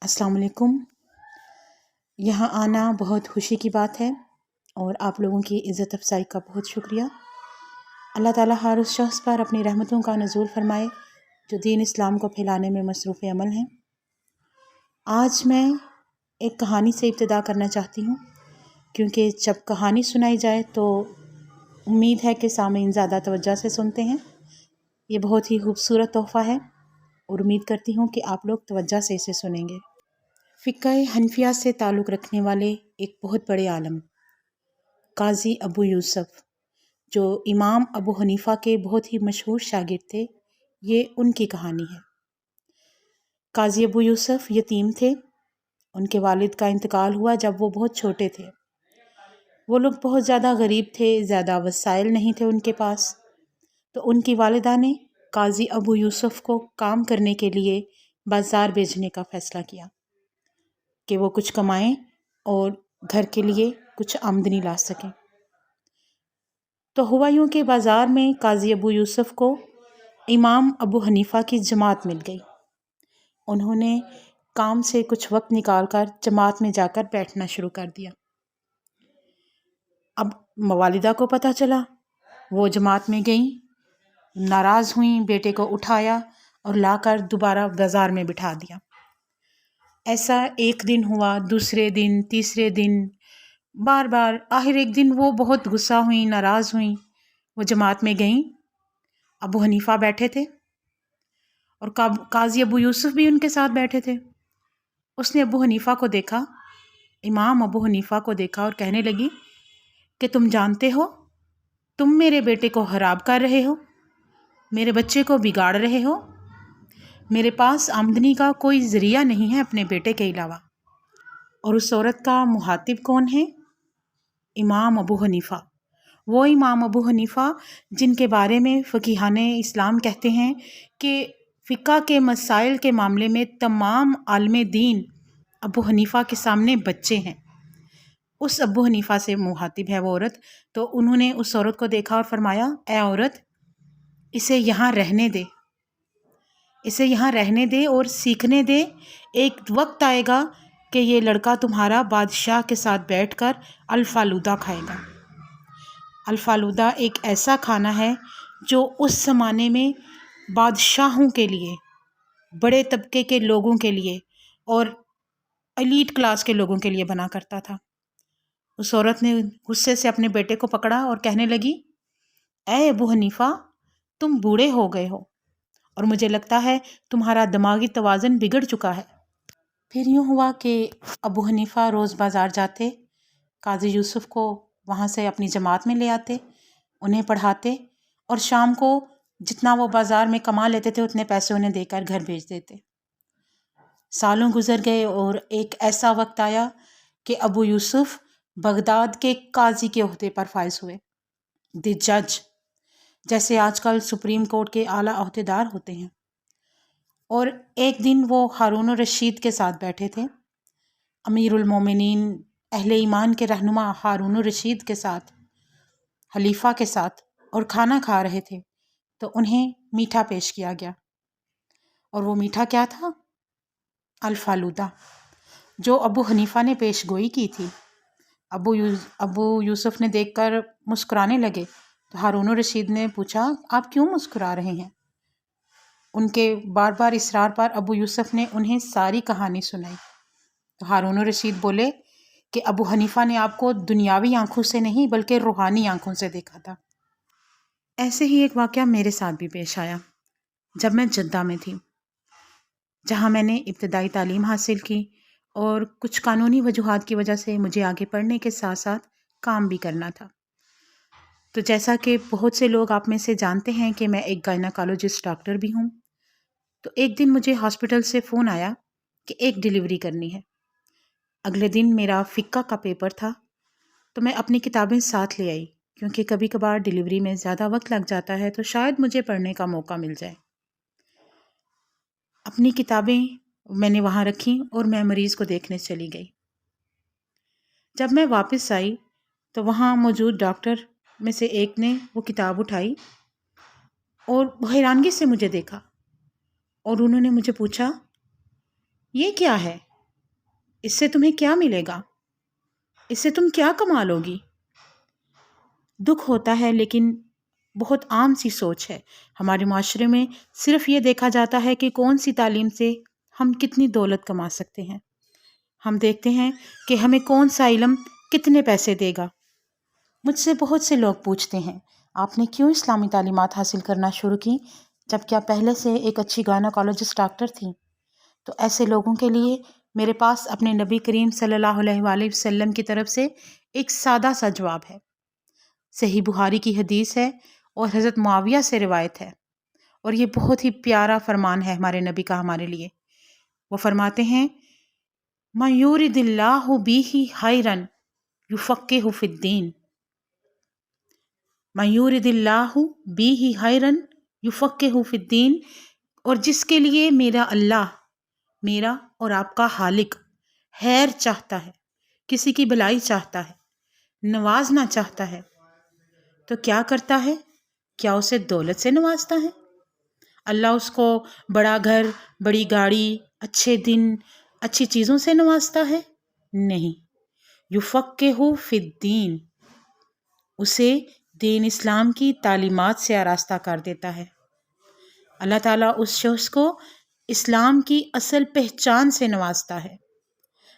السلام علیکم۔ یہاں آنا بہت خوشی کی بات ہے اور آپ لوگوں کی عزت افزائی کا بہت شکریہ۔ اللہ تعالیٰ ہر اس شخص پر اپنی رحمتوں کا نزول فرمائے جو دین اسلام کو پھیلانے میں مصروف عمل ہیں۔ آج میں ایک کہانی سے ابتدا کرنا چاہتی ہوں، کیونکہ جب کہانی سنائی جائے تو امید ہے کہ سامعین زیادہ توجہ سے سنتے ہیں۔ یہ بہت ہی خوبصورت تحفہ ہے اور امید کرتی ہوں کہ آپ لوگ توجہ سے اسے سنیں گے۔ فقہ حنفیہ سے تعلق رکھنے والے ایک بہت بڑے عالم قاضی ابو یوسف، جو امام ابو حنیفہ کے بہت ہی مشہور شاگرد تھے، یہ ان کی کہانی ہے۔ قاضی ابو یوسف یتیم تھے۔ ان کے والد کا انتقال ہوا جب وہ بہت چھوٹے تھے۔ وہ لوگ بہت زیادہ غریب تھے، زیادہ وسائل نہیں تھے ان کے پاس، تو ان کی والدہ نے قاضی ابو یوسف کو کام کرنے کے لیے بازار بھیجنے کا فیصلہ کیا کہ وہ کچھ کمائیں اور گھر کے لیے کچھ آمدنی لا سکیں۔ تو ہوا یوں کہ بازار میں قاضی ابو یوسف کو امام ابو حنیفہ کی جماعت مل گئی۔ انہوں نے کام سے کچھ وقت نکال کر جماعت میں جا کر بیٹھنا شروع کر دیا۔ اب والدہ کو پتہ چلا، وہ جماعت میں گئیں، ناراض ہوئیں، بیٹے کو اٹھایا اور لا کر دوبارہ بازار میں بٹھا دیا۔ ایسا ایک دن ہوا، دوسرے دن، تیسرے دن، بار بار۔ آخر ایک دن وہ بہت غصہ ہوئیں، ناراض ہوئیں، وہ جماعت میں گئیں۔ ابو حنیفہ بیٹھے تھے اور قاضی ابو یوسف بھی ان کے ساتھ بیٹھے تھے۔ اس نے ابو حنیفہ کو دیکھا، امام ابو حنیفہ کو دیکھا اور کہنے لگی کہ تم جانتے ہو تم میرے بیٹے کو خراب کر رہے ہو، میرے بچے کو بگاڑ رہے ہو، میرے پاس آمدنی کا کوئی ذریعہ نہیں ہے اپنے بیٹے کے علاوہ۔ اور اس عورت کا مخاطب کون ہے؟ امام ابو حنیفہ۔ وہ امام ابو حنیفہ جن کے بارے میں فقیہان اسلام کہتے ہیں کہ فقہ کے مسائل کے معاملے میں تمام عالم دین ابو حنیفہ کے سامنے بچے ہیں۔ اس ابو حنیفہ سے مخاطب ہے وہ عورت۔ تو انہوں نے اس عورت کو دیکھا اور فرمایا، اے عورت، اسے یہاں رہنے دے، اسے یہاں رہنے دے اور سیکھنے دے۔ ایک وقت آئے گا کہ یہ لڑکا تمہارا بادشاہ کے ساتھ بیٹھ کر الفالودہ کھائے گا۔ الفالودہ ایک ایسا کھانا ہے جو اس زمانے میں بادشاہوں کے لیے، بڑے طبقے کے لوگوں کے لیے اور ایلیٹ کلاس کے لوگوں کے لیے بنا کرتا تھا۔ اس عورت نے غصے سے اپنے بیٹے کو پکڑا اور کہنے لگی، اے ابو حنیفہ، تم بوڑھے ہو گئے ہو اور مجھے لگتا ہے تمہارا دماغی توازن بگڑ چکا ہے۔ پھر یوں ہوا کہ ابو حنیفہ روز بازار جاتے، قاضی یوسف کو وہاں سے اپنی جماعت میں لے آتے، انہیں پڑھاتے اور شام کو جتنا وہ بازار میں کما لیتے تھے اتنے پیسے انہیں دے کر گھر بھیج دیتے۔ سالوں گزر گئے اور ایک ایسا وقت آیا کہ ابو یوسف بغداد کے قاضی کے عہدے پر فائز ہوئے، دی جج، جیسے آج کل سپریم کورٹ کے اعلیٰ عہدیدار ہوتے ہیں۔ اور ایک دن وہ ہارون الرشید کے ساتھ بیٹھے تھے، امیر المومنین، اہل ایمان کے رہنما ہارون الرشید کے ساتھ، خلیفہ کے ساتھ، اور کھانا کھا رہے تھے تو انہیں میٹھا پیش کیا گیا۔ اور وہ میٹھا کیا تھا؟ الفالودہ، جو ابو حنیفہ نے پیش گوئی کی تھی۔ ابو یوسف نے دیکھ کر مسکرانے لگے تو ہارون الرشید نے پوچھا، آپ کیوں مسکرا رہے ہیں؟ ان کے بار بار اصرار پر ابو یوسف نے انہیں ساری کہانی سنائی تو ہارون الرشید بولے کہ ابو حنیفہ نے آپ کو دنیاوی آنکھوں سے نہیں بلکہ روحانی آنکھوں سے دیکھا تھا۔ ایسے ہی ایک واقعہ میرے ساتھ بھی پیش آیا جب میں جدہ میں تھی، جہاں میں نے ابتدائی تعلیم حاصل کی اور کچھ قانونی وجوہات کی وجہ سے مجھے آگے پڑھنے کے ساتھ ساتھ کام بھی کرنا تھا۔ تو جیسا کہ بہت سے لوگ آپ میں سے جانتے ہیں کہ میں ایک گائنیکالوجسٹ ڈاکٹر بھی ہوں، تو ایک دن مجھے ہاسپٹل سے فون آیا کہ ایک ڈیلیوری کرنی ہے۔ اگلے دن میرا فقہ کا پیپر تھا تو میں اپنی کتابیں ساتھ لے آئی، کیونکہ کبھی کبھار ڈیلیوری میں زیادہ وقت لگ جاتا ہے تو شاید مجھے پڑھنے کا موقع مل جائے۔ اپنی کتابیں میں نے وہاں رکھیں اور میں مریض کو دیکھنے چلی گئی۔ جب میں واپس آئی تو وہاں موجود ڈاکٹر میں سے ایک نے وہ کتاب اٹھائی اور حیرانگی سے مجھے دیکھا اور انہوں نے مجھے پوچھا، یہ کیا ہے؟ اس سے تمہیں کیا ملے گا؟ اس سے تم کیا کما لو گی؟ دکھ ہوتا ہے، لیکن بہت عام سی سوچ ہے ہمارے معاشرے میں۔ صرف یہ دیکھا جاتا ہے کہ کون سی تعلیم سے ہم کتنی دولت کما سکتے ہیں۔ ہم دیکھتے ہیں کہ ہمیں کون سا علم کتنے پیسے دے گا۔ مجھ سے بہت سے لوگ پوچھتے ہیں، آپ نے کیوں اسلامی تعلیمات حاصل کرنا شروع کی جب کیا پہلے سے ایک اچھی گائنیکالوجسٹ ڈاکٹر تھیں؟ تو ایسے لوگوں کے لیے میرے پاس اپنے نبی کریم صلی اللہ علیہ وآلہ وسلم کی طرف سے ایک سادہ سا جواب ہے۔ صحیح بخاری کی حدیث ہے اور حضرت معاویہ سے روایت ہے، اور یہ بہت ہی پیارا فرمان ہے ہمارے نبی کا ہمارے لیے۔ وہ فرماتے ہیں، مَن یُرِدِ اللّٰهُ بِهِ خَیْرًا یُفَقِّهُ فِی الدِّین، مَن یُرِدِ اللّٰهُ بِهِ خَیْرًا یُفَقِّهُ فِی الدِّین، اور جس کے لیے میرا اللہ، میرا اور آپ کا خالق خیر چاہتا ہے، کسی کی بھلائی چاہتا ہے، نوازنا چاہتا ہے، تو کیا کرتا ہے؟ کیا اسے دولت سے نوازتا ہے؟ اللہ اس کو بڑا گھر، بڑی گاڑی، اچھے دن، اچھی چیزوں سے نوازتا ہے؟ نہیں۔ یفقہہ فی الدین، اسے دین اسلام کی تعلیمات سے آراستہ کر دیتا ہے۔ اللہ تعالیٰ اس شخص کو اسلام کی اصل پہچان سے نوازتا ہے۔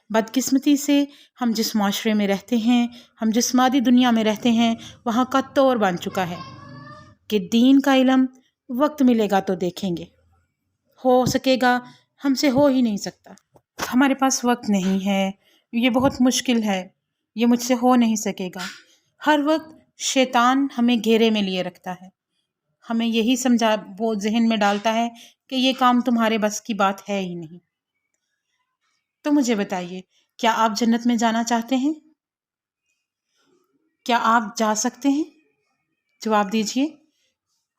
بدقسمتی سے ہم جس معاشرے میں رہتے ہیں، ہم جس مادی دنیا میں رہتے ہیں، وہاں کا طور بن چکا ہے کہ دین کا علم وقت ملے گا تو دیکھیں گے، ہو سکے گا، ہم سے ہو ہی نہیں سکتا، ہمارے پاس وقت نہیں ہے، یہ بہت مشکل ہے، یہ مجھ سے ہو نہیں سکے گا۔ ہر وقت شیطان ہمیں گھیرے میں لیے رکھتا ہے، ہمیں یہی سمجھا، وہ ذہن میں ڈالتا ہے کہ یہ کام تمہارے بس کی بات ہے ہی نہیں۔ تو مجھے بتائیے، کیا آپ جنت میں جانا چاہتے ہیں؟ کیا آپ جا سکتے ہیں؟ جواب دیجئے۔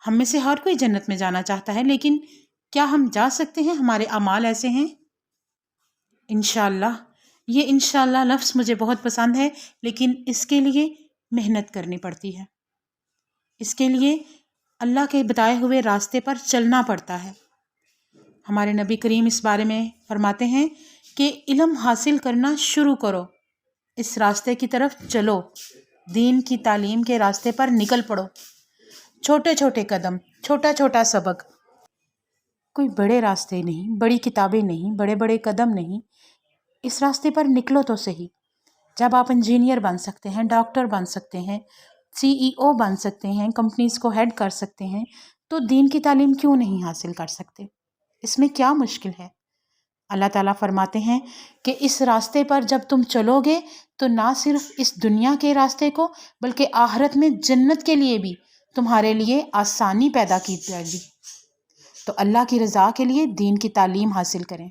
ہم میں سے ہر کوئی جنت میں جانا چاہتا ہے، لیکن کیا ہم جا سکتے ہیں؟ ہمارے اعمال ایسے ہیں؟ انشاءاللہ۔ یہ انشاءاللہ لفظ مجھے بہت پسند ہے، لیکن اس کے لیے محنت کرنی پڑتی ہے، اس کے لیے اللہ کے بتائے ہوئے راستے پر چلنا پڑتا ہے۔ ہمارے نبی کریم اس بارے میں فرماتے ہیں کہ علم حاصل کرنا شروع کرو، اس راستے کی طرف چلو، دین کی تعلیم کے راستے پر نکل پڑو، چھوٹے چھوٹے قدم، چھوٹا چھوٹا سبق، کوئی بڑے راستے نہیں، بڑی کتابیں نہیں، بڑے بڑے قدم نہیں، اس راستے پر نکلو تو صحیح۔ جب آپ انجینئر بن سکتے ہیں، ڈاکٹر بن سکتے ہیں، CEO بن سکتے ہیں، کمپنیز کو ہیڈ کر سکتے ہیں، تو دین کی تعلیم کیوں نہیں حاصل کر سکتے؟ اس میں کیا مشکل ہے؟ اللہ تعالیٰ فرماتے ہیں کہ اس راستے پر جب تم چلو گے تو نہ صرف اس دنیا کے راستے کو، بلکہ آخرت میں جنت کے لیے بھی تمہارے لیے آسانی پیدا کی جائے گی۔ تو اللہ کی رضا کے لیے دین کی تعلیم حاصل کریں۔